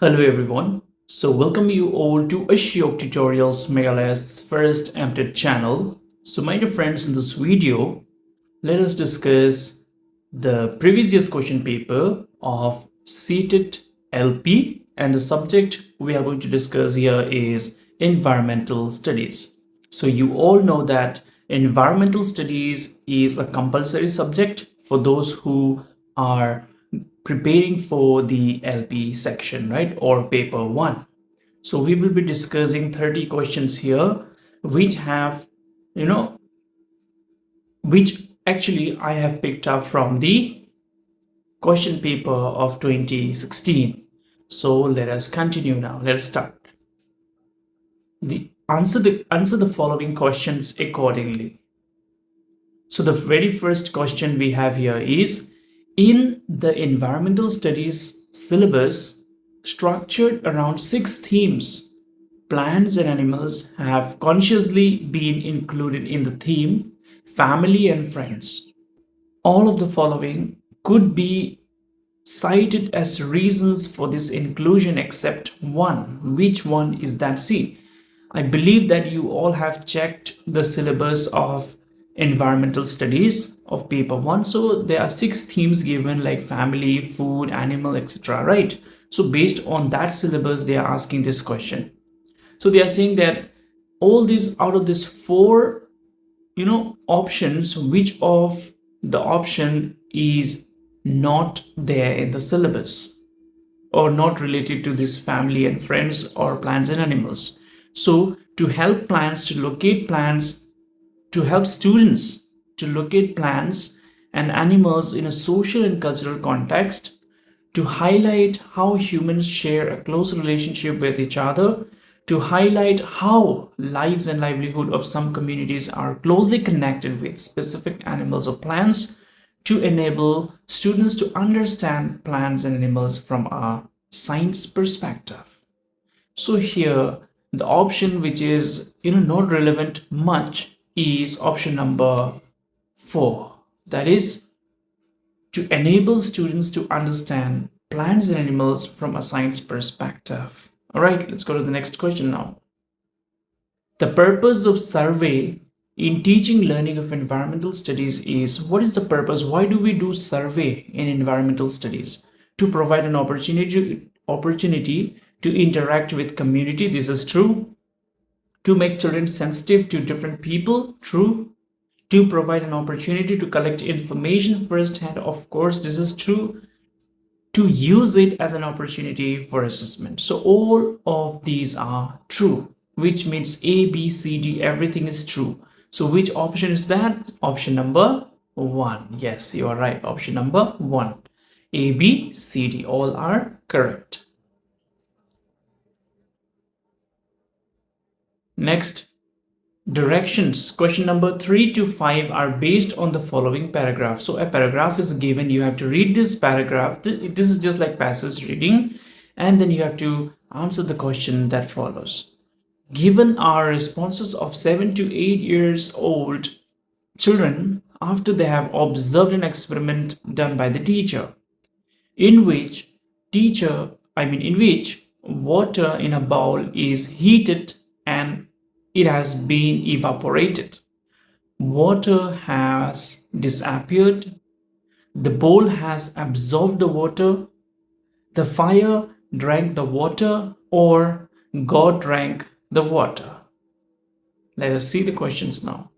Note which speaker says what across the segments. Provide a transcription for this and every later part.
Speaker 1: Hello everyone. So welcome you all to Ashok Tutorials Meghalith's first Ctet channel. So my dear friends, in this video, let us discuss the previous question paper of Ctet LP, and the subject we are going to discuss here is environmental studies. So you all know that environmental studies is a compulsory subject for those who are preparing for the LP section, right, or paper 1. So we will be discussing 30 questions here, which have, which actually I have picked up from the question paper of 2016. So let us continue now. Let's start. Answer the following questions accordingly. So the very first question we have here is, in the environmental studies syllabus structured around 6 themes, plants and animals have consciously been included in the theme family and friends. All of the following could be cited as reasons for this inclusion except one. Which one is that? See, I believe that you all have checked the syllabus of environmental studies of paper 1. So there are 6 themes given, like family, food, animal, etc., right? So based on that syllabus, they are asking this question. So they are saying that all these, out of these 4 options, which of the option is not there in the syllabus or not related to this family and friends or plants and animals. So to help plants to locate plants, to help students to locate plants and animals in a social and cultural context, to highlight how humans share a close relationship with each other, to highlight how lives and livelihood of some communities are closely connected with specific animals or plants, to enable students to understand plants and animals from a science perspective. So here the option which is not relevant much is option number 4, that is to enable students to understand plants and animals from a science perspective. All right, let's go to the next question now. The purpose of survey in teaching learning of environmental studies is, what is the purpose? Why do we do survey in environmental studies? To provide an opportunity to interact with community. This is true. To make children sensitive to different people. True. To provide an opportunity to collect information firsthand. Of course, this is true. To use it as an opportunity for assessment. So all of these are true, which means A, B, C, D, everything is true. So which option is that? Option number 1. Yes, you are right. Option number 1. A, B, C, D, all are correct. Next, directions. Question number 3 to 5 are based on the following paragraph. So a paragraph is given. You have to read this paragraph. This is just like passage reading. And then you have to answer the question that follows. Given our responses of 7 to 8 years old children after they have observed an experiment done by the teacher, in which water in a bowl is heated and it has been evaporated. Water has disappeared. The bowl has absorbed the water. The fire drank the water, or God drank the water. Let us see the questions now.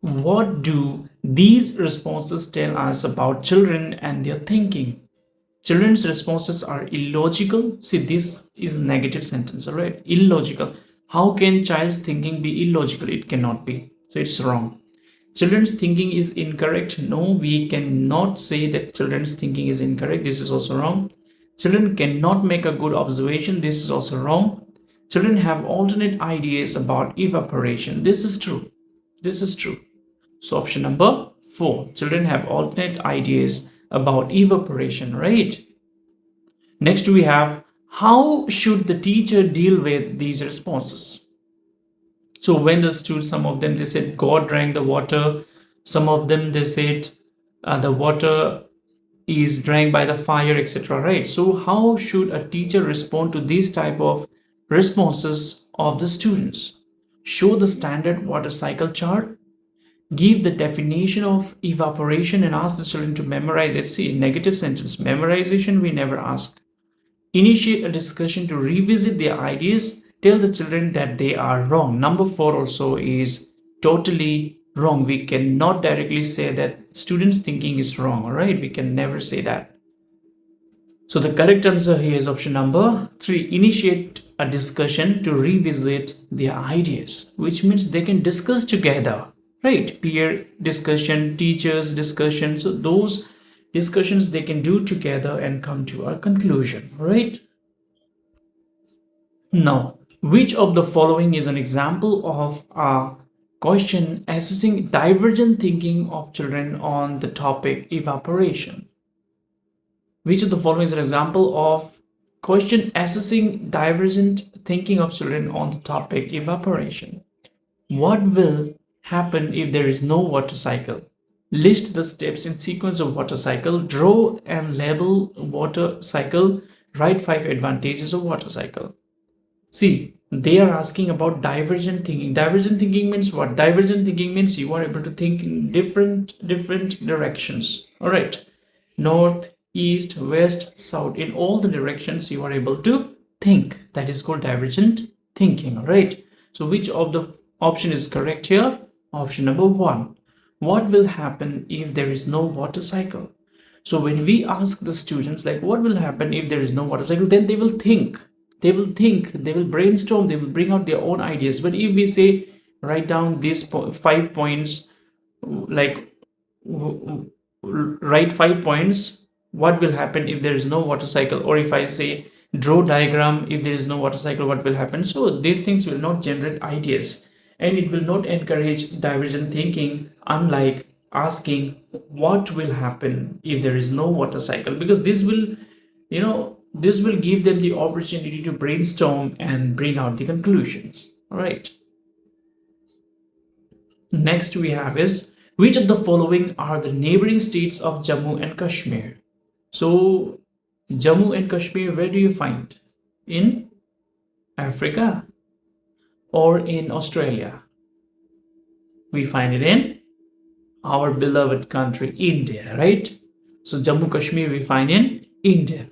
Speaker 1: What do these responses tell us about children and their thinking? Children's responses are illogical. See, this is a negative sentence, all right? Illogical. How can child's thinking be illogical? It cannot be. So it's wrong. Children's thinking is incorrect. No, we cannot say that children's thinking is incorrect. This is also wrong. Children cannot make a good observation. This is also wrong. Children have alternate ideas about evaporation. This is true. This is true. So option number 4. Children have alternate ideas about evaporation, right? Next we have, how should the teacher deal with these responses? So when the students, some of them they said God drank the water, some of them they said the water is drank by the fire, etc., right? So how should a teacher respond to these type of responses of the students? Show the standard water cycle chart, give the definition of evaporation, and ask the children to memorize it. See, negative sentence memorization we never ask. Initiate a discussion to revisit their ideas. Tell the children that they are wrong. Number 4 also is totally wrong. We cannot directly say that students thinking is wrong. All right, we can never say that. So the correct answer here is option number 3. Initiate a discussion to revisit their ideas, which means they can discuss together, right? Peer discussion, teachers discussion. So those discussions they can do together and come to a conclusion, right? Now, which of the following is an example of a question assessing divergent thinking of children on the topic evaporation? Which of the following is an example of question assessing divergent thinking of children on the topic evaporation? What will happen if there is no water cycle? List the steps in sequence of water cycle. Draw and label water cycle. Write 5 advantages of water cycle. See, they are asking about divergent thinking. Divergent thinking means what? Divergent thinking means you are able to think in different directions. All right, north, east, west, south, in all the directions you are able to think. That is called divergent thinking. All right. So which of the option is correct here? Option number 1. What will happen if there is no water cycle? So when we ask the students like what will happen if there is no water cycle, then they will think. They will brainstorm, they will bring out their own ideas. But if we say write down these 5 points, like write 5 points, what will happen if there is no water cycle, or if I say draw diagram if there is no water cycle, what will happen? So these things will not generate ideas, and it will not encourage divergent thinking, unlike asking what will happen if there is no water cycle, because this will give them the opportunity to brainstorm and bring out the conclusions. All right. Next we have is, which of the following are the neighboring states of Jammu and Kashmir? So Jammu and Kashmir, where do you find? In Africa or in Australia? We find it in our beloved country, India, right? So Jammu Kashmir we find in India.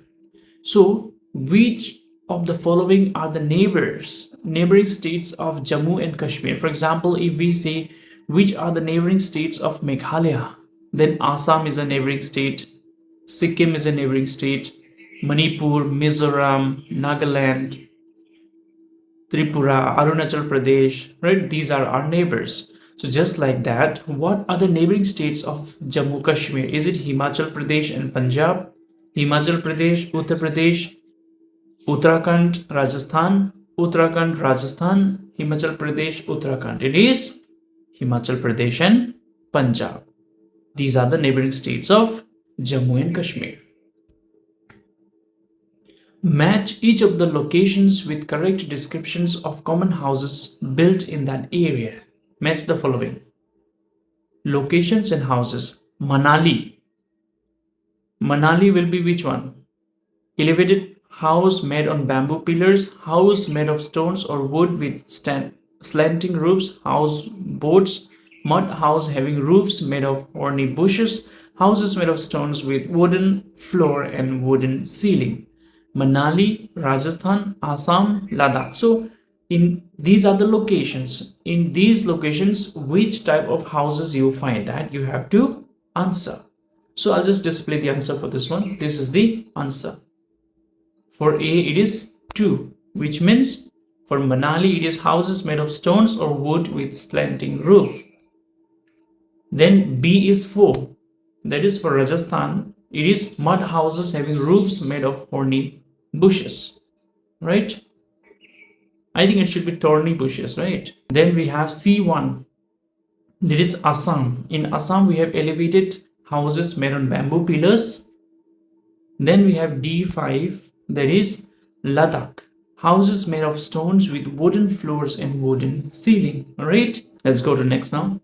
Speaker 1: So which of the following are the neighboring states of Jammu and Kashmir? For example, if we say which are the neighboring states of Meghalaya, then Assam is a neighboring state, Sikkim is a neighboring state, Manipur, Mizoram, Nagaland, Tripura, Arunachal Pradesh, right? These are our neighbors. So just like that, what are the neighboring states of Jammu Kashmir? Is it Himachal Pradesh and Punjab? Himachal Pradesh, Uttar Pradesh, Uttarakhand, Rajasthan, Uttarakhand, Rajasthan, Himachal Pradesh, Uttarakhand. It is Himachal Pradesh and Punjab. These are the neighboring states of Jammu and Kashmir. Match each of the locations with correct descriptions of common houses built in that area. Match the following. Locations and houses. Manali. Manali will be which one? Elevated house made on bamboo pillars, house made of stones or wood with slanting roofs, house boats, mud house having roofs made of thorny bushes, houses made of stones with wooden floor and wooden ceiling. Manali, Rajasthan, Assam, Ladakh. So these are the locations. In these locations, which type of houses you find, that you have to answer. So I'll just display the answer for this one. This is the answer. For A, it is 2, which means for Manali, it is houses made of stones or wood with slanting roof. Then B is 4. That is for Rajasthan, it is mud houses having roofs made of thorny bushes, right? I think it should be thorny bushes, right? Then we have C1. That is Assam. In Assam, we have elevated houses made on bamboo pillars. Then we have D5, that is Ladakh, houses made of stones with wooden floors and wooden ceiling. All right, let's go to next now.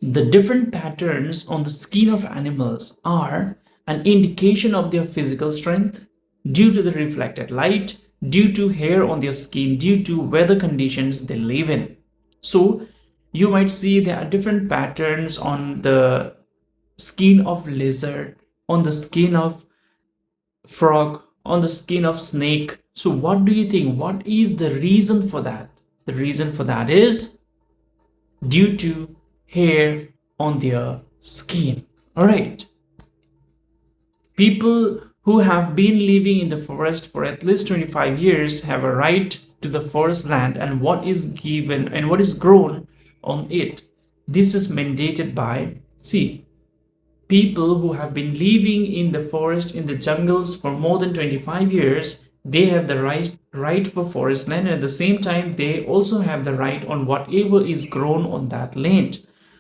Speaker 1: The different patterns on the skin of animals are an indication of their physical strength due to the reflected light, due to hair on their skin, due to weather conditions they live in. So you might see there are different patterns on the skin of lizard, on the skin of frog, on the skin of snake. So what do you think? What is the reason for that? The reason for that is due to hair on their skin. All right. People who have been living in the forest for at least 25 years have a right to the forest land and what is given and what is grown on it. This is mandated by, see, people who have been living in the forest, in the jungles for more than 25 years, they have the right for forest land, and at the same time they also have the right on whatever is grown on that land.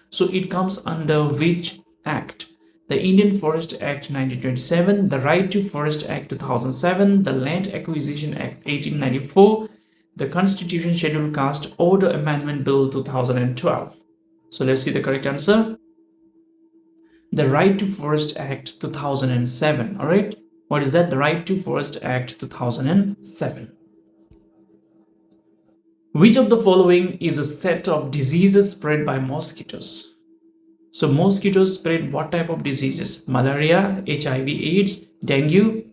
Speaker 1: So it comes under which act? The Indian Forest Act 1927, the Right to Forest Act 2007, the Land Acquisition Act 1894, the Constitution Schedule Caste Order Amendment Bill 2012. So let's see the correct answer. The Right to Forest Act 2007. All right. What is that? The Right to Forest Act 2007. Which of the following is a set of diseases spread by mosquitoes? So mosquitoes spread what type of diseases? Malaria, HIV/AIDS, dengue,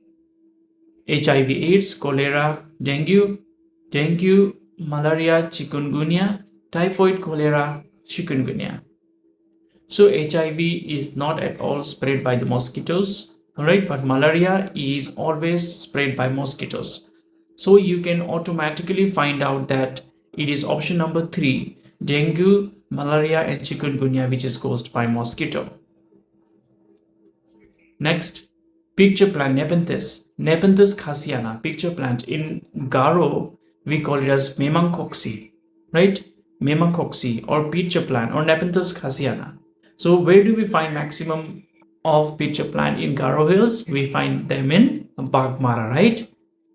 Speaker 1: HIV/AIDS, cholera, dengue, malaria, chikungunya, typhoid, cholera, chikungunya. So HIV is not at all spread by the mosquitoes, all right, but malaria is always spread by mosquitoes. So you can automatically find out that it is option number 3, dengue, malaria and chikungunya, which is caused by mosquito. Next, picture plant Nepenthes. Nepenthes khasiana, picture plant. In Garo, we call it as Memangcoxy, right? Memangcoxy or picture plant or Nepenthes khasiana. So where do we find maximum of picture plant in Garo Hills? We find them in Bagmara, right?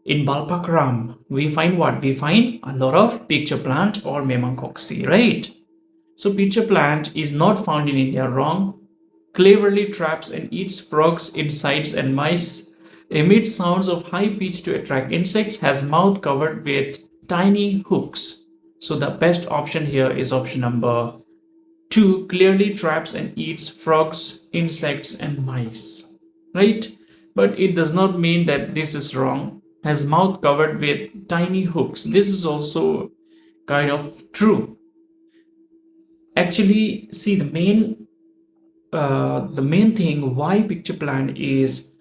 Speaker 1: In Balpakram, we find what? We find a lot of picture plant or Memangcoxy, right? So picture plant is not found in India, wrong. Cleverly traps and eats frogs, insects and mice, emits sounds of high pitch to attract insects, has mouth covered with tiny hooks. So the best option here is option number 2, clearly traps and eats frogs, insects and mice, right? But it does not mean that this is wrong. Has mouth covered with tiny hooks. This is also kind of true. Actually, see, the main thing why picture plant is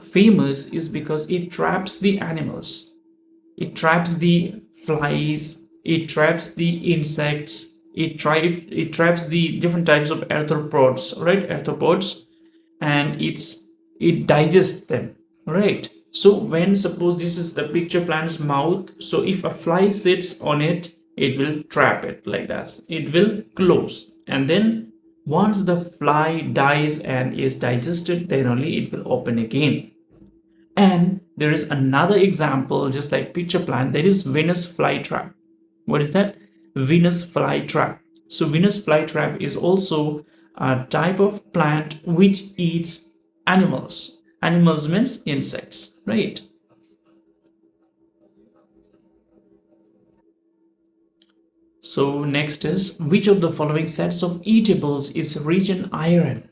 Speaker 1: famous is because it traps the animals, it traps the flies, it traps the insects, it traps the different types of arthropods, right? Arthropods, and it digests them, right? So when suppose this is the picture plant's mouth, so if a fly sits on it, it will trap it like that, it will close, and then once the fly dies and is digested, then only it will open again. And there is another example just like picture plant, that is Venus flytrap. What is that? Venus flytrap. So Venus flytrap is also a type of plant which eats animals. Animals means insects, right? So next is, which of the following sets of eatables is rich in iron?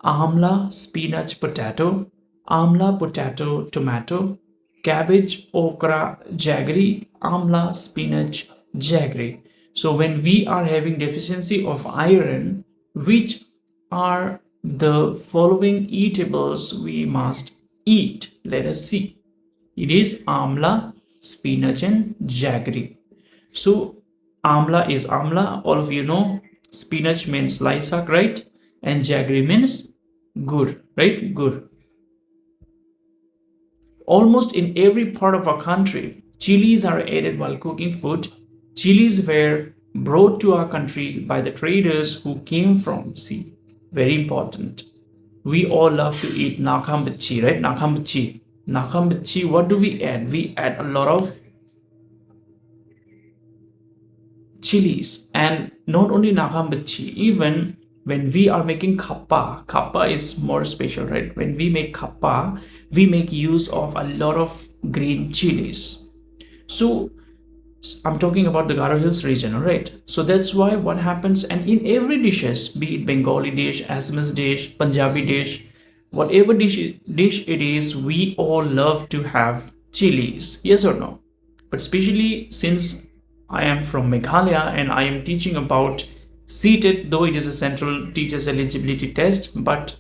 Speaker 1: Amla, spinach, potato, amla, potato, tomato, cabbage, okra, jaggery, amla, spinach, jaggery. So when we are having deficiency of iron, which are the following eatables we must eat? Let us see. It is amla, spinach and jaggery. So amla is amla, all of you know. Spinach means lysak, right? And jaggery means gur, right? Gur. Almost in every part of our country, chilies are added while cooking food. Chilies were brought to our country by the traders who came from sea. Very important. We all love to eat nakambachi, right? Nakambachi. Nakambachi, what do we add? We add a lot of chilies. And not only nagambachi, even when we are making kappa is more special, right? When we make kappa, we make use of a lot of green chilies. So I'm talking about the Garo Hills region, alright? So that's why what happens, and in every dishes, be it Bengali dish, Assamese dish, Punjabi dish, whatever dish it is, we all love to have chilies. Yes or no? But especially since I am from Meghalaya and I am teaching about Ctet, though it is a central teachers eligibility test, but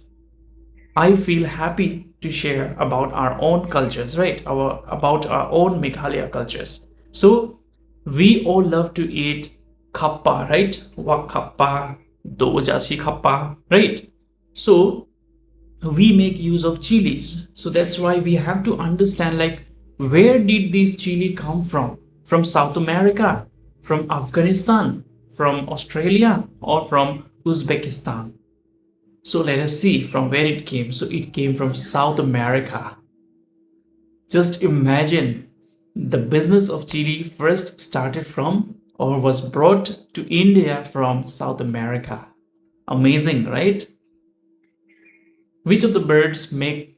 Speaker 1: I feel happy to share about our own cultures, right? About our own Meghalaya cultures. So we all love to eat kappa, right? Wak kappa, dojasi kappa, right? So we make use of chilies. So that's why we have to understand, like, where did these chili come from? From South America, from Afghanistan, from Australia, or from Uzbekistan? So let us see from where it came. So it came from South America. Just imagine, the business of chili first started from, or was brought to India from South America. Amazing, right? Which of the birds make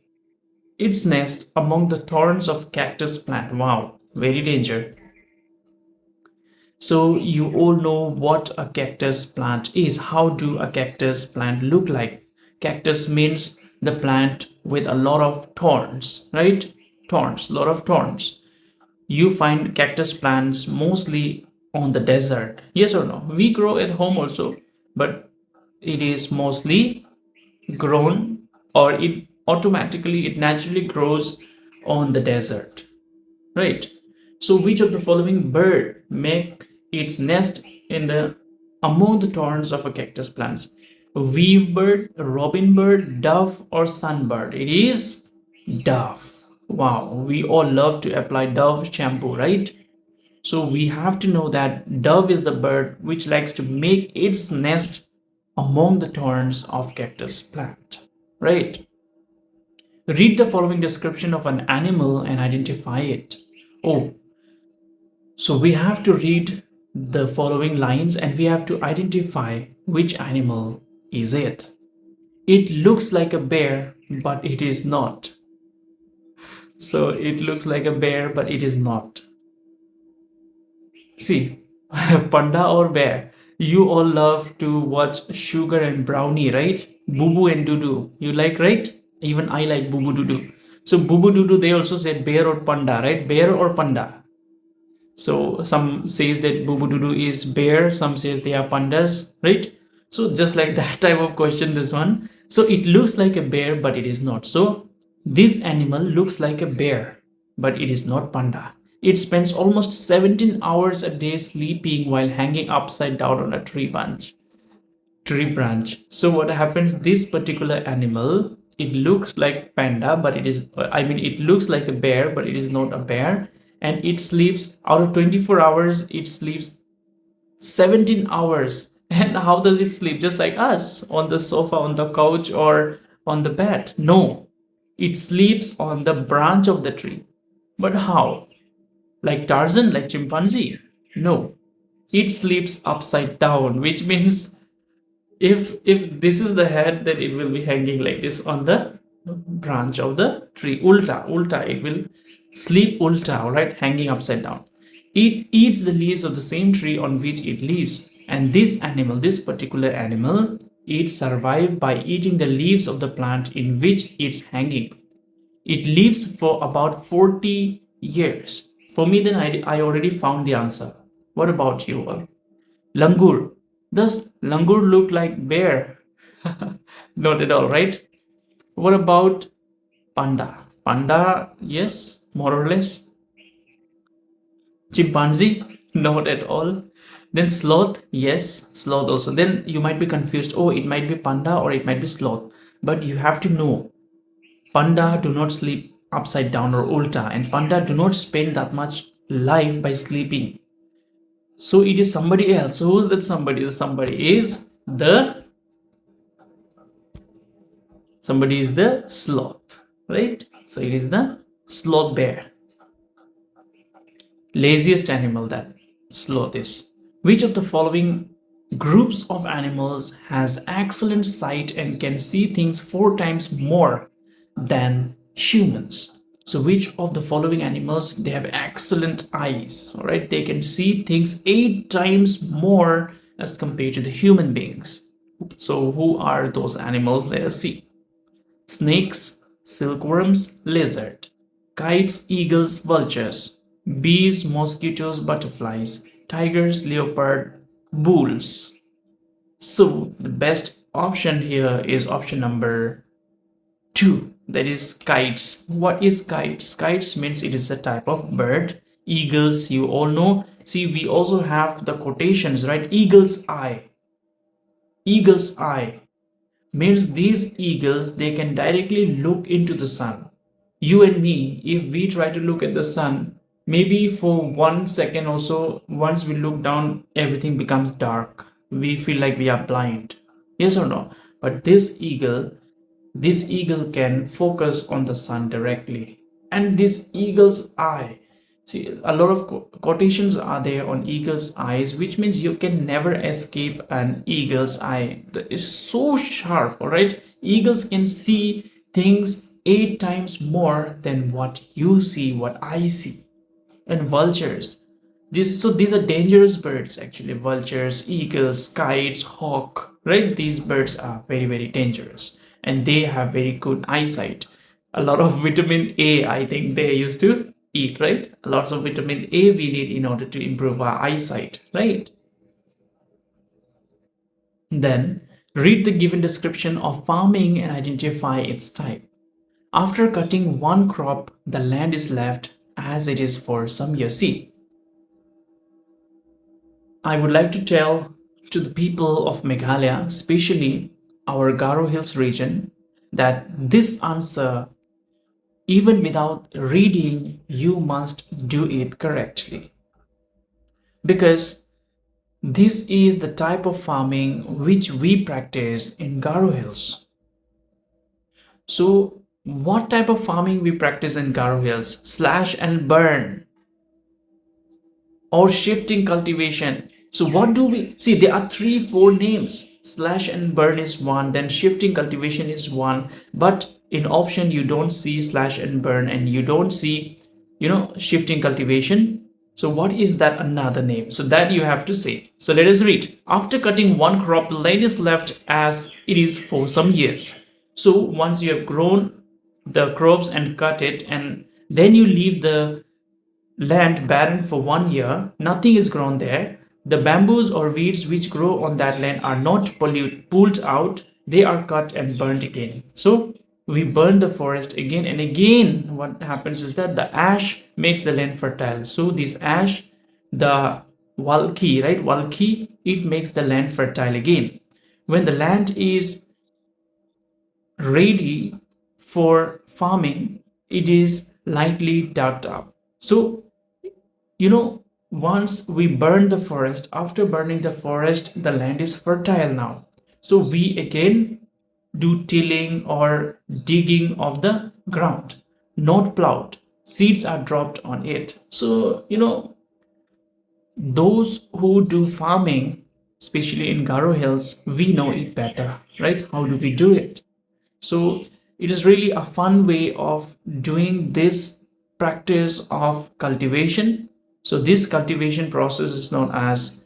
Speaker 1: its nest among the thorns of cactus plant? Wow, very danger. So you all know what a cactus plant is. How do a cactus plant look like? Cactus means the plant with a lot of thorns, right? Thorns, lot of thorns. You find cactus plants mostly on the desert. Yes or no? We grow at home also, but it is mostly grown, or it naturally grows on the desert, right? So which of the following bird make its nest in the among the thorns of a cactus plant? Weave bird, robin bird, dove, or sunbird? It is dove. Wow, we all love to apply dove shampoo, right? So we have to know that dove is the bird which likes to make its nest among the thorns of cactus plant, right? Read the following description of an animal and identify it. Oh, so we have to read the following lines and we have to identify which animal is it. It looks like a bear, but it is not. So it looks like a bear, but it is not. See, panda or bear. You all love to watch Sugar and Brownie, right? Boo Boo and Dudu. You like, right? Even I like Boo Boo Dudu. So Boo Boo Dudu, they also said bear or panda, right? Bear or panda. So some says that Boo Boo Dudu is bear, some says they are pandas, right? So just like that type of question, this one. So it looks like a bear, but it is not. So this animal looks like a bear, but it is not panda. It spends almost 17 hours a day sleeping while hanging upside down on a tree branch. So what happens, this particular animal, it looks like panda, but it looks like a bear, but it is not a bear. And it sleeps, out of 24 hours, it sleeps 17 hours. And how does it sleep? Just like us, on the sofa, on the couch, or on the bed? No, it sleeps on the branch of the tree. But how? Like Tarzan, like chimpanzee? No, it sleeps upside down, which means if this is the head, then it will be hanging like this on the branch of the tree. Ulta, it will sleep ulta, all right, hanging upside down. It eats the leaves of the same tree on which it lives. And this particular animal, it survives by eating the leaves of the plant in which it's hanging. It lives for about 40 years. For me, then I already found the answer. What about you all? Langur. Does langur look like bear? Not at all, right? What about panda? Panda, yes, more or less. Chimpanzee? Not at all. Then sloth? Yes, sloth also. Then you might be confused. Oh, it might be panda or it might be sloth. But you have to know, panda do not sleep upside down or ulta, and panda do not spend that much life by sleeping. So it is somebody else. So who's that somebody? The somebody is the sloth, right? So it is the sloth bear. Laziest animal, that sloth is. Which of the following groups of animals has excellent sight and can see things 4 times more than humans? So which of the following animals, they have excellent eyes, all right? They can see things 8 times more as compared to the human beings. So who are those animals? Let us see. Snakes, silkworms, lizard, kites, eagles, vultures, bees, mosquitoes, butterflies, tigers, leopard, bulls. So the best option here is option number 2, that is kites. What is kites? Kites means it is a type of bird. Eagles, you all know. See, we also have the quotations, right? Eagle's eye. Eagle's eye means these eagles, they can directly look into the sun. You and me, if we try to look at the sun, maybe for 1 second or so, once we look down, everything becomes dark. We feel like we are blind. Yes or no? But this eagle can focus on the sun directly. And this eagle's eye, see, a lot of quotations are there on eagle's eyes, which means you can never escape an eagle's eye. That is so sharp, all right? Eagles can see things 8 times more than what you see, what I see. And vultures, these are dangerous birds actually. Vultures, eagles, kites, hawk, right? These birds are very, very dangerous, and they have very good eyesight. A lot of vitamin A, I think they used to eat, right? Lots of vitamin A we need in order to improve our eyesight, right? Then read the given description of farming and identify its type. After cutting one crop, the land is left as it is for some years. See, I would like to tell to the people of Meghalaya, especially our Garo Hills region, that this answer, even without reading, you must do it correctly. Because this is the type of farming which we practice in Garo Hills. So, what type of farming we practice in Garo Hills? Slash and burn or shifting cultivation. So what do we see? There are 3-4 names. Slash and burn is one, then shifting cultivation is one, but in option you don't see slash and burn, and you don't see, shifting cultivation. So what is that another name? So that you have to say. So let us read. After cutting one crop, the land is left as it is for some years. So once you have grown the crops and cut it, and then you leave the land barren for 1 year, nothing is grown there. The bamboos or weeds which grow on that land are not pulled out, they are cut and burned again. So we burn the forest again and again. What happens is that the ash makes the land fertile. So this ash, the walki, right? Walki, it makes the land fertile again. When the land is ready for farming, it is lightly dug up. So once we burn the forest, after burning the forest, the land is fertile now. So we again do tilling or digging of the ground, not plowed. Seeds are dropped on it. So, those who do farming, especially in Garo Hills, we know it better, right? How do we do it? So it is really a fun way of doing this practice of cultivation. So this cultivation process is known as,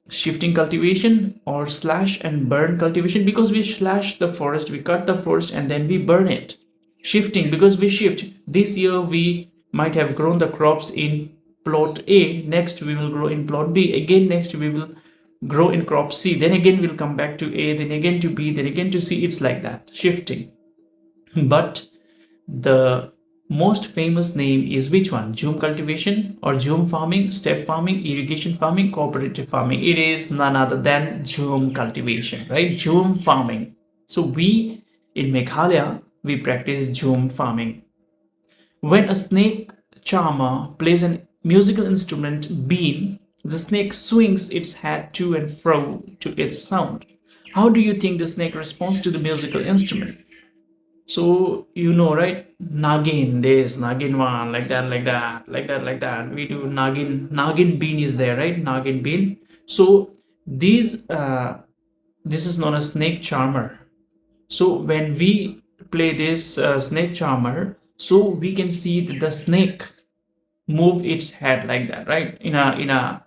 Speaker 1: shifting cultivation or slash and burn cultivation, because we slash the forest, we cut the forest and then we burn it. Shifting, because we shift. This year we might have grown the crops in plot A, next we will grow in plot B, again next we will grow in crop C, then again we'll come back to A, then again to B, then again to C. It's like that, shifting. But the most famous name is which one? Jhum cultivation or jhum farming, step farming, irrigation farming, cooperative farming. It is none other than jhum cultivation, right? Jhum farming. So we in Meghalaya, we practice jhum farming. When a snake charmer plays a musical instrument bean, the snake swings its head to and fro to its sound. How do you think the snake responds to the musical instrument? So you know, right? Nagin, this Nagin one, like that, like that, like that, like that. We do Nagin. Nagin bean is there, right? Nagin bean. So these this is known as snake charmer. So when we play this snake charmer, so we can see that the snake move its head like that, right? In a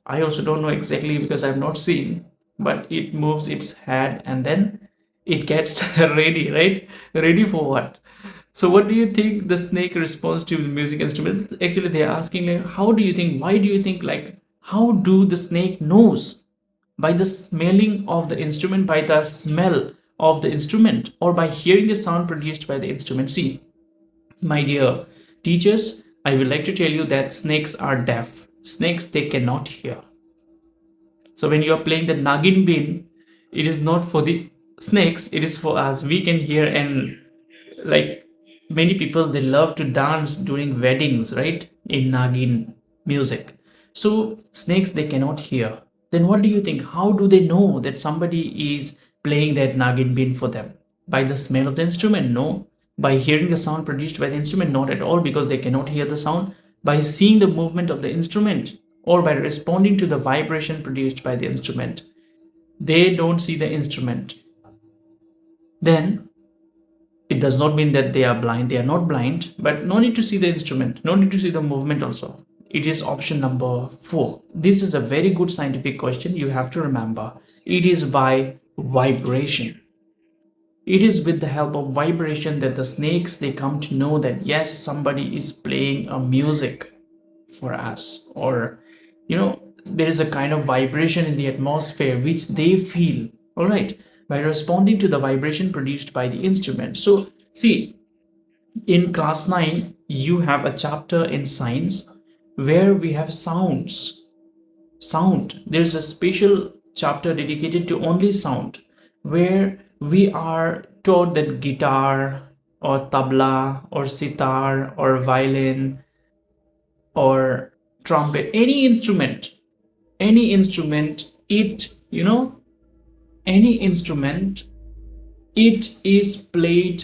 Speaker 1: I also don't know exactly because I've not seen, but it moves its head and then it gets ready, right? Ready for what? So what do you think the snake responds to the music instrument? Actually, they're asking like, how do you think, why do you think, like, how do the snake knows? By the smelling of the instrument, by the smell of the instrument, or by hearing the sound produced by the instrument? See, my dear teachers, I would like to tell you that snakes are deaf. Snakes, they cannot hear. So when you are playing the Nagin Bin, it is not for the snakes, it is for us. We can hear, and like many people, they love to dance during weddings, right? In Nagin music. So snakes, they cannot hear. Then what do you think? How do they know that somebody is playing that Nagin Bin for them? By the smell of the instrument? No. By hearing the sound produced by the instrument? Not at all, because they cannot hear the sound. By seeing the movement of the instrument, or by responding to the vibration produced by the instrument? They don't see the instrument. Then it does not mean that they are blind. They are not blind, but no need to see the instrument, no need to see the movement also. It is option number 4. This is a very good scientific question. You have to remember, it is by vibration. It is with the help of vibration that the snakes, they come to know that yes, somebody is playing a music for us, or there is a kind of vibration in the atmosphere which they feel, all right, by responding to the vibration produced by the instrument. So see, in class 9 you have a chapter in science where we have sound. There's a special chapter dedicated to only sound, where we are taught that guitar or tabla or sitar or violin or trumpet, any instrument, any instrument, it is played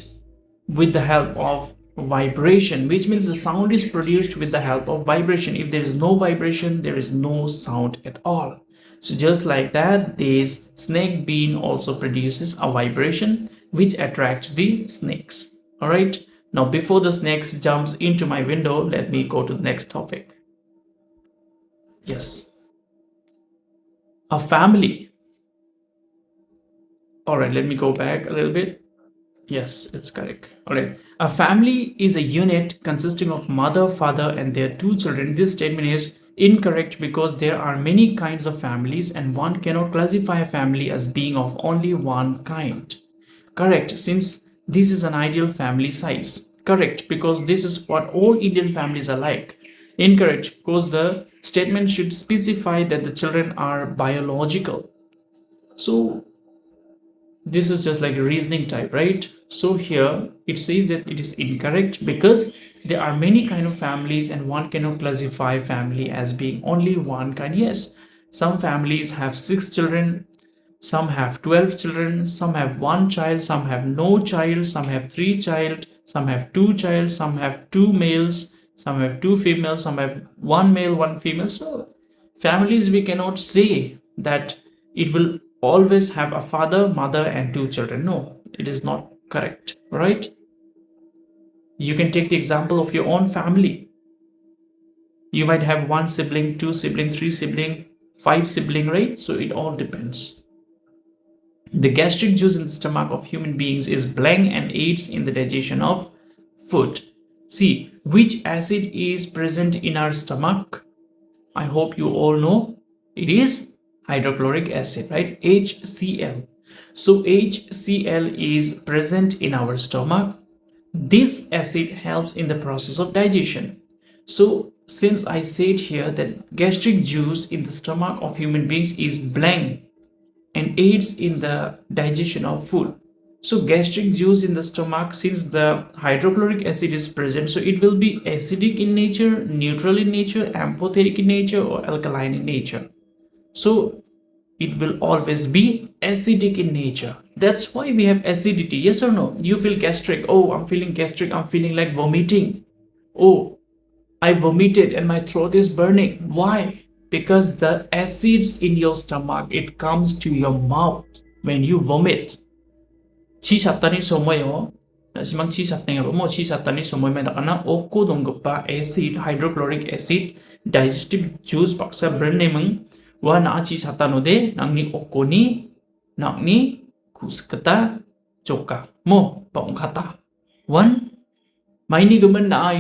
Speaker 1: with the help of vibration, which means the sound is produced with the help of vibration. If there is no vibration, there is no sound at all. So just like that, this snake bean also produces a vibration which attracts the snakes. All right, now before the snakes jumps into my window, let me go to the next topic. Yes, a family. All right, let me go back a little bit. Yes, it's correct. All right. A family is a unit consisting of mother, father, and their 2 children. This statement is incorrect because there are many kinds of families and one cannot classify a family as being of only one kind. Correct, since this is an ideal family size. Correct, because this is what all Indian families are like. Incorrect, because the statement should specify that the children are biological. So this is just like a reasoning type, right? So here it says that it is incorrect because there are many kind of families and one cannot classify family as being only one kind. Yes, some families have 6 children, some have 12 children, some have 1 child, some have no child, some have 3 child, some have 2 child, some have 2 males, some have 2 females, some have 1 male, 1 female. So families, we cannot say that it will always have a father, mother, and 2 children. No, it is not correct, right? You can take the example of your own family. You might have 1 sibling, 2 sibling, 3 sibling, 5 sibling, right? So it all depends. The gastric juice in the stomach of human beings is blank and aids in the digestion of food. See, which acid is present in our stomach? I hope you all know. It is hydrochloric acid, right? HCl. So HCl is present in our stomach. This acid helps in the process of digestion. So since I said here that gastric juice in the stomach of human beings is blank and aids in the digestion of food. So gastric juice in the stomach, since the hydrochloric acid is present, so it will be acidic in nature, neutral in nature, amphoteric in nature, or alkaline in nature. So it will always be acidic in nature. That's why we have acidity. Yes or no? You feel gastric. Oh, I'm feeling gastric. I'm feeling like vomiting. Oh, I vomited and my throat is burning. Why? Because the acids in your stomach, it comes to your mouth when you vomit. 치 샀더니 소모요. 하지만 치 샀더니 뭐 치 샀더니 소모에다 가나 오코 동급바 acid, hydrochloric acid, digestive juice baksa bernemeng wa na 치 샀다노데 낭니 오코니 낭니 kuskata choka mo paungkata. One Maini gaman na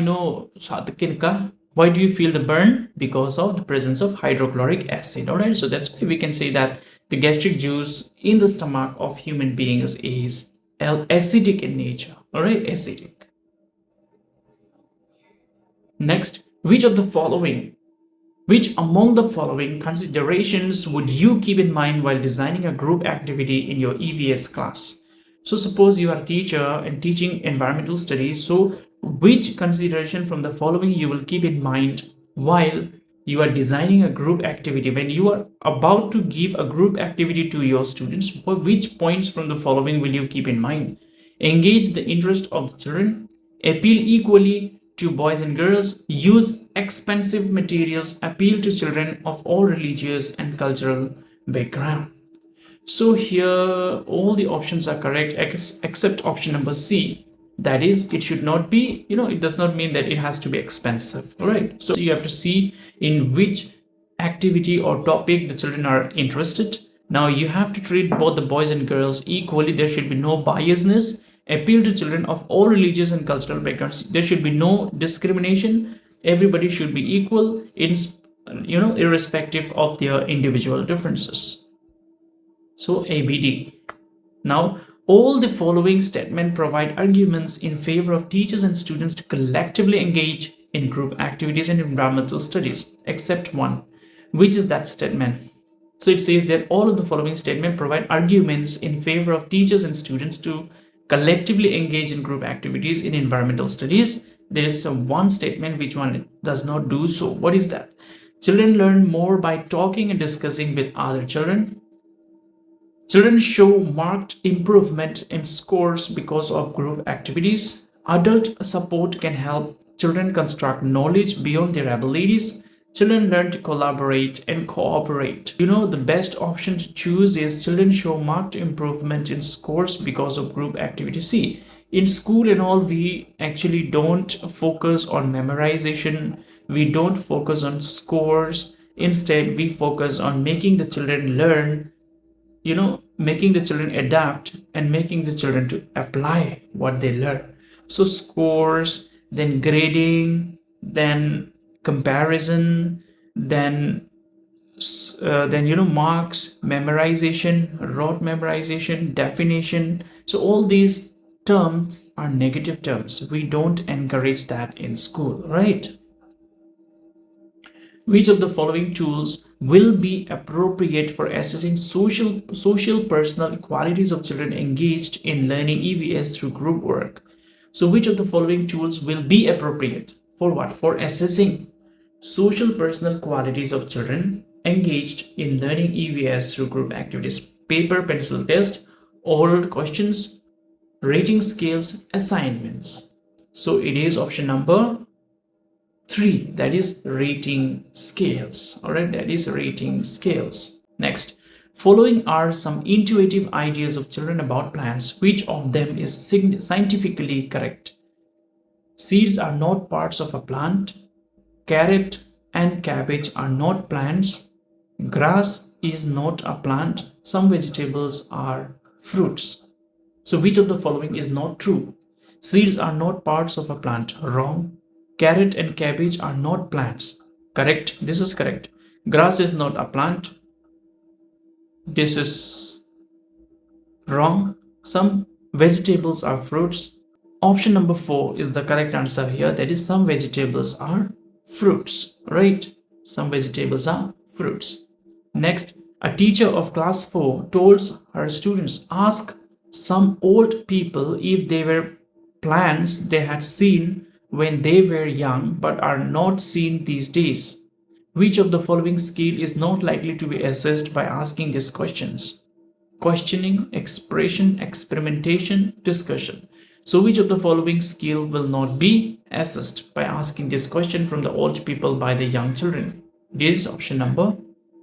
Speaker 1: satakin ka. Why do you feel the burn? Because of the presence of hydrochloric acid. Alright, so that's why we can say that the gastric juice in the stomach of human beings is acidic in nature. Alright, acidic. Next, which among the following considerations would you keep in mind while designing a group activity in your EVS class? So suppose you are a teacher and teaching environmental studies. So which consideration from the following you will keep in mind while you are designing a group activity? When you are about to give a group activity to your students, which points from the following will you keep in mind? Engage the interest of the children, appeal equally to boys and girls, use expensive materials, appeal to children of all religious and cultural background. So here all the options are correct except option number C. That is, it should not be, it does not mean that it has to be expensive. All right. So you have to see in which activity or topic the children are interested. Now you have to treat both the boys and girls equally. There should be no biasness. Appeal to children of all religious and cultural backgrounds. There should be no discrimination. Everybody should be equal irrespective of their individual differences. So ABD. Now, all the following statements provide arguments in favor of teachers and students to collectively engage in group activities and environmental studies, except one. Which is that statement? So it says that all of the following statements provide arguments in favor of teachers and students to collectively engage in group activities in environmental studies. There is one statement which one does not do so. What is that? Children learn more by talking and discussing with other children. Children show marked improvement in scores because of group activities. Adult support can help children construct knowledge beyond their abilities. Children learn to collaborate and cooperate. The best option to choose is children show marked improvement in scores because of group activities. See, in school and all, we actually don't focus on memorization. We don't focus on scores. Instead, we focus on making the children learn, making the children adapt and making the children to apply what they learn. So scores, then grading, then comparison, then marks, memorization, rote memorization, definition. So all these terms are negative terms. We don't encourage that in school, right? Which of the following tools will be appropriate for assessing social personal qualities of children engaged in learning EVS through group work? So which of the following tools will be appropriate for what? For assessing social personal qualities of children engaged in learning EVS through group activities? Paper, pencil test, oral questions, rating scales, assignments. So it is option number 3, that is rating scales. All right, that is rating scales. Next, following are some intuitive ideas of children about plants. Which of them is scientifically correct? Seeds are not parts of a plant. Carrot and cabbage are not plants. Grass is not a plant. Some vegetables are fruits. So which of the following is not true? Seeds are not parts of a plant. Wrong. Carrot and cabbage are not plants. Correct. This is correct. Grass is not a plant. This is wrong. Some vegetables are fruits. Option number 4 is the correct answer here. That is, some vegetables are fruits. Right? Some vegetables are fruits. Next, a teacher of class 4 told her students, ask some old people if they were plants they had seen when they were young but are not seen these days. Which of the following skill is not likely to be assessed by asking these questions? Questioning, expression, experimentation, discussion. So which of the following skill will not be assessed by asking this question from the old people by the young children? This is option number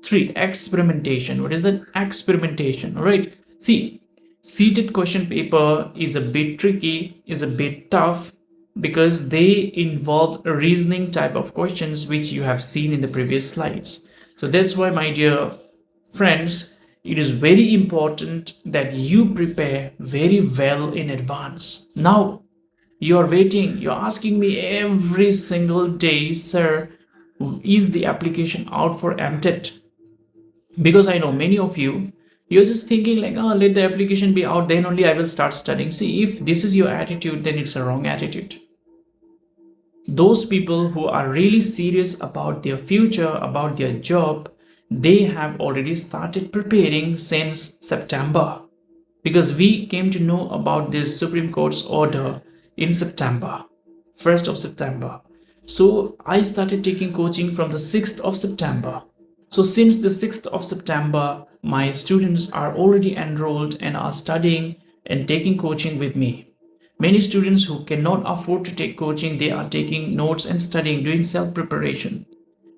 Speaker 1: 3, experimentation. What is that? Experimentation. All right. See, Ctet question paper is a bit tricky, is a bit tough, because they involve reasoning type of questions which you have seen in the previous slides. So that's why, my dear friends, it is very important that you prepare very well in advance. Now you are waiting, you're asking me every single day, sir, is the application out for Ctet? Because I know many of you, you're just thinking like, oh, let the application be out, then only I will start studying. See, if this is your attitude, then it's a wrong attitude. Those people who are really serious about their future, about their job, they have already started preparing since September, because we came to know about this Supreme Court's order in September, 1st of September. So I started taking coaching from the 6th of September. So since the 6th of September, my students are already enrolled and are studying and taking coaching with me. Many students who cannot afford to take coaching, they are taking notes and studying, doing self-preparation.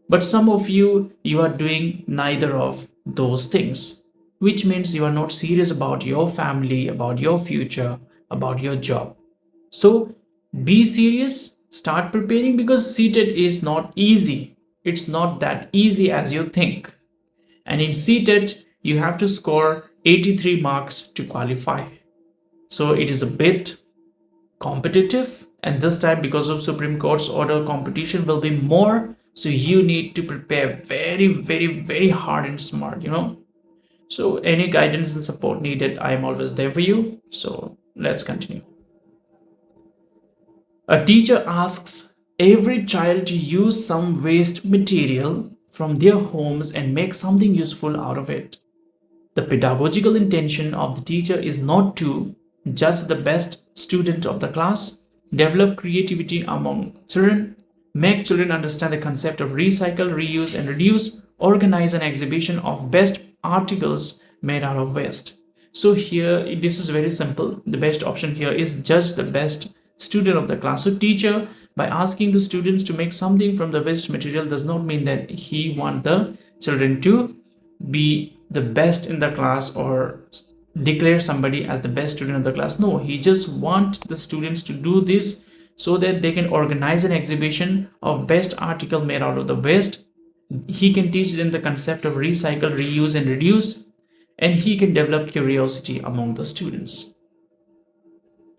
Speaker 1: But some of you, you are doing neither of those things, which means you are not serious about your family, about your future, about your job. So be serious, start preparing, because Ctet is not easy. It's not that easy as you think. And in Ctet, you have to score 83 marks to qualify. So it is a bit competitive, and this time, because of Supreme Court's order, competition will be more. So you need to prepare very, very, very hard and smart, So any guidance and support needed, I am always there for you. So let's continue. A teacher asks every child to use some waste material from their homes and make something useful out of it. The pedagogical intention of the teacher is not to judge the best student of the class, develop creativity among children, make children understand the concept of recycle, reuse, and reduce, organize an exhibition of best articles made out of waste. So here, this is very simple. The best option here is judge the best student of the class. So teacher, by asking the students to make something from the waste material, does not mean that he wants the children to be the best in the class or declare somebody as the best student of the class. No, he just wants the students to do this so that they can organize an exhibition of best article made out of the waste. He can teach them the concept of recycle, reuse, and reduce, and he can develop curiosity among the students.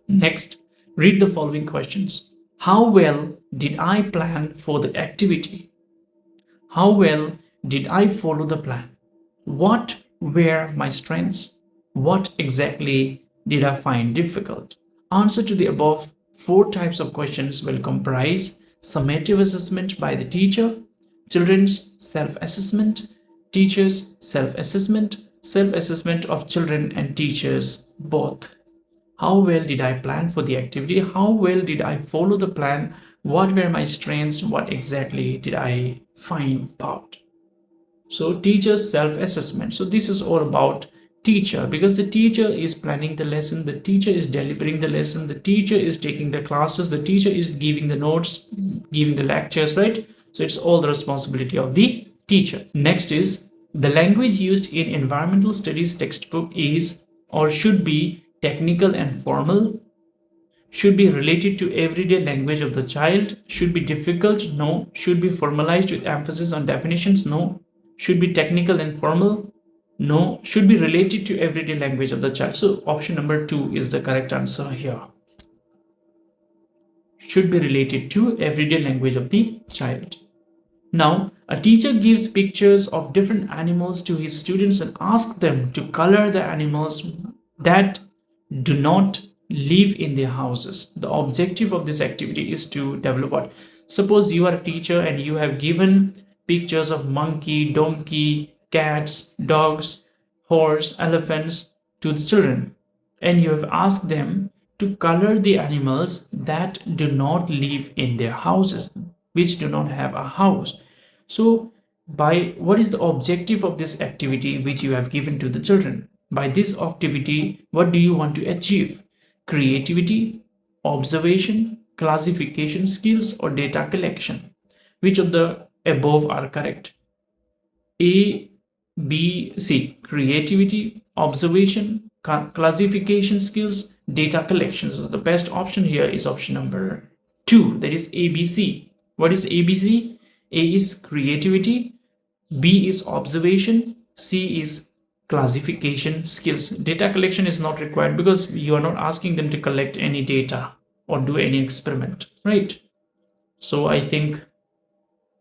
Speaker 1: Next, read the following questions. How well did I plan for the activity? How well did I follow the plan? What were my strengths? What exactly did I find difficult? Answer to the above 4 types of questions will comprise summative assessment by the teacher, children's self-assessment, teachers' self-assessment, self-assessment of children and teachers both. How well did I plan for the activity? How well did I follow the plan? What were my strengths? What exactly did I find out? So teacher's self-assessment. So this is all about teacher, because the teacher is planning the lesson, the teacher is delivering the lesson, the teacher is taking the classes, the teacher is giving the notes, giving the lectures, right? So it's all the responsibility of the teacher. Next is the language used in environmental studies textbook is or should be technical and formal, should be related to everyday language of the child, should be difficult, no, should be formalized with emphasis on definitions, no, should be technical and formal, no, should be related to everyday language of the child. So option number 2 is the correct answer here. Should be related to everyday language of the child. Now, a teacher gives pictures of different animals to his students and asks them to color the animals that do not live in their houses. The objective of this activity is to develop what? Suppose you are a teacher and you have given pictures of monkey, donkey, cats, dogs, horse, elephants to the children, and you have asked them to color the animals that do not live in their houses, which do not have a house. So by what is the objective of this activity which you have given to the children. By this activity, what do you want to achieve? Creativity, observation, classification skills, or data collection? Which of the above are correct? A, B, C. Creativity, observation, classification skills, data collection. So the best option here is option number 2, that is ABC. What is ABC? A is creativity, B is observation, C is classification skills. Data collection is not required because you are not asking them to collect any data or do any experiment, right? So I think,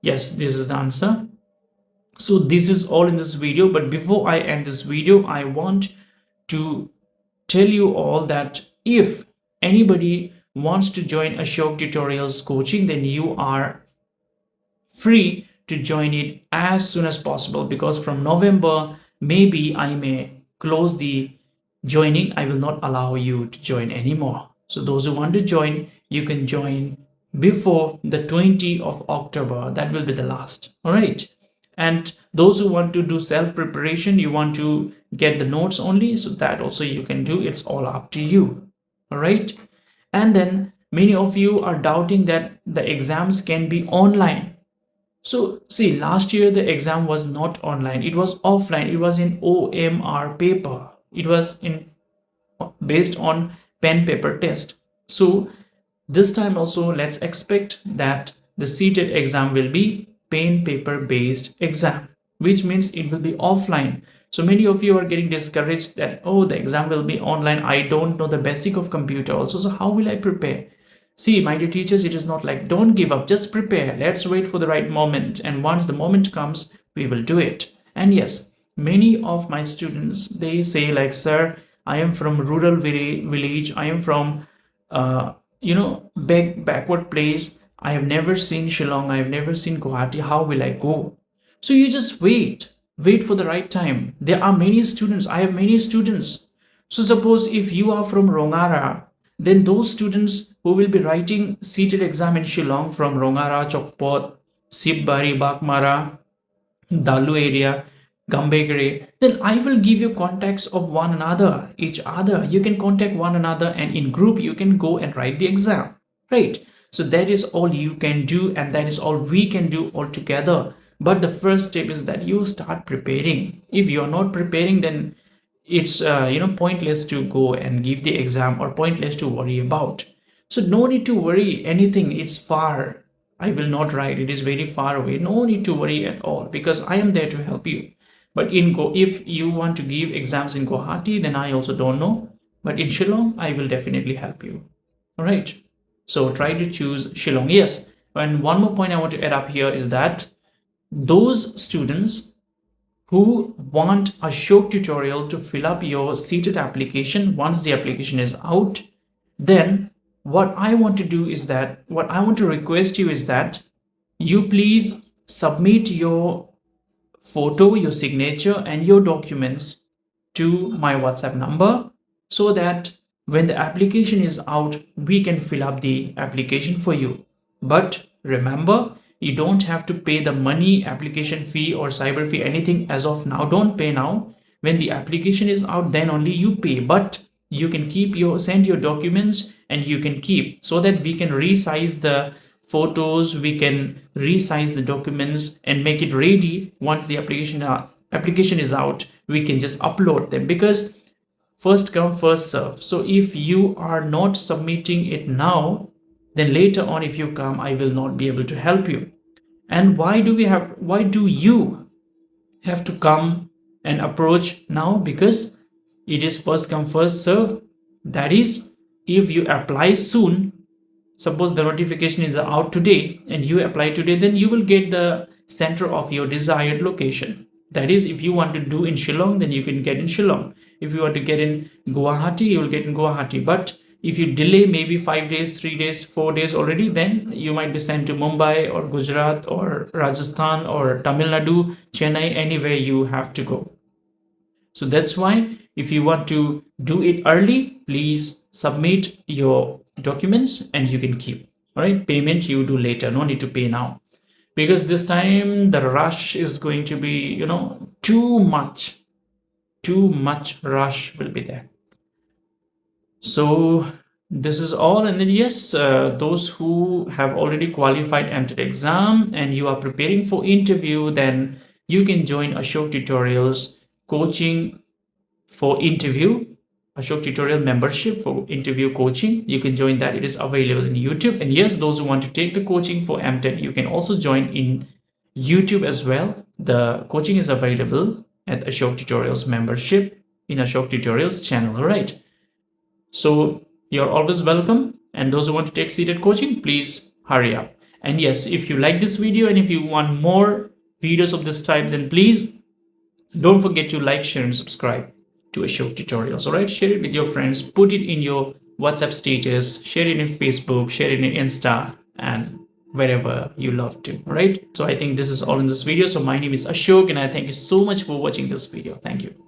Speaker 1: yes, this is the answer. So this is all in this video, but before I end this video, I want to tell you all that if anybody wants to join Ashok Tutorials coaching, then you are free to join it as soon as possible, because from November maybe I may close the joining. I will not allow you to join anymore. So those who want to join, you can join before the 20th of October. That will be the last. All right. And those who want to do self-preparation, you want to get the notes only, so that also you can do. It's all up to you. All right. And then many of you are doubting that the exams can be online. So see, last year the exam was not online, it was offline. It was in OMR paper. It was in based on pen paper test. So this time also let's expect that the Ctet exam will be pen paper based exam, which means it will be offline. So many of you are getting discouraged that, oh, the exam will be online, I don't know the basic of computer also, so how will I prepare? See, my dear teachers, it is not like don't give up, just prepare. Let's wait for the right moment, and once the moment comes, we will do it. And yes, many of my students, they say like, sir, I am from rural village, I am from backward place, I have never seen Shillong, I have never seen Guwahati, how will I go? So you just wait for the right time. There are many students, I have many students. So suppose if you are from Rongara, then those students who will be writing Ctet exam in Shillong from Rongara, Chokpot, Sibari, Bakmara, Dalu area, Gambegre, then I will give you contacts of one another, each other. You can contact one another, and in group you can go and write the exam, right? So that is all you can do, and that is all we can do all together. But the first step is that you start preparing. If you are not preparing, then it's pointless to go and give the exam, or pointless to worry about. So no need to worry anything. It's far, I will not write, it is very far away. No need to worry at all, because I am there to help you. But if you want to give exams in Guwahati, then I also don't know, but in Shillong I will definitely help you. All right, so try to choose Shillong. Yes, and one more point I want to add up here is that those students who want Ashok tutorial to fill up your Ctet application, once the application is out, then what I want to request you is that you please submit your photo, your signature, and your documents to my WhatsApp number, so that when the application is out, we can fill up the application for you. But remember, you don't have to pay the money, application fee or cyber fee, anything as of now. Don't pay now. When the application is out, then only you pay. But you can send your documents, and you can keep, so that we can resize the photos, we can resize the documents and make it ready. Once the application is out, we can just upload them, because first come first serve. So if you are not submitting it now, then later on if you come, I will not be able to help you. And why do you have to come and approach now? Because it is first come first serve. That is, if you apply soon, suppose the notification is out today and you apply today, then you will get the center of your desired location. That is, if you want to do in Shillong, then you can get in Shillong. If you want to get in Guwahati, you will get in Guwahati. But if you delay maybe 5 days, 3 days, 4 days already, then you might be sent to Mumbai or Gujarat or Rajasthan or Tamil Nadu, Chennai, anywhere you have to go. So that's why if you want to do it early, please submit your documents and you can keep. All right, payment you do later, no need to pay now. because this time the rush is going to be, too much rush will be there. So this is all. And then yes, those who have already qualified Ctet exam and you are preparing for interview, then you can join Ashok Tutorials coaching for interview, Ashok Tutorial membership for interview coaching. You can join that. It is available in YouTube. And yes, those who want to take the coaching for Ctet, you can also join in YouTube as well. The coaching is available at Ashok Tutorials membership in Ashok Tutorials channel. All right. So you're always welcome. And those who want to take Ctet coaching, please hurry up. And yes, if you like this video and if you want more videos of this type, then please don't forget to like, share, and subscribe to Ashok Tutorials. All right, share it with your friends, put it in your WhatsApp status, share it in Facebook, share it in Insta, and wherever you love to. All right. So I think this is all in this video. So my name is Ashok, and I thank you so much for watching this video. Thank you.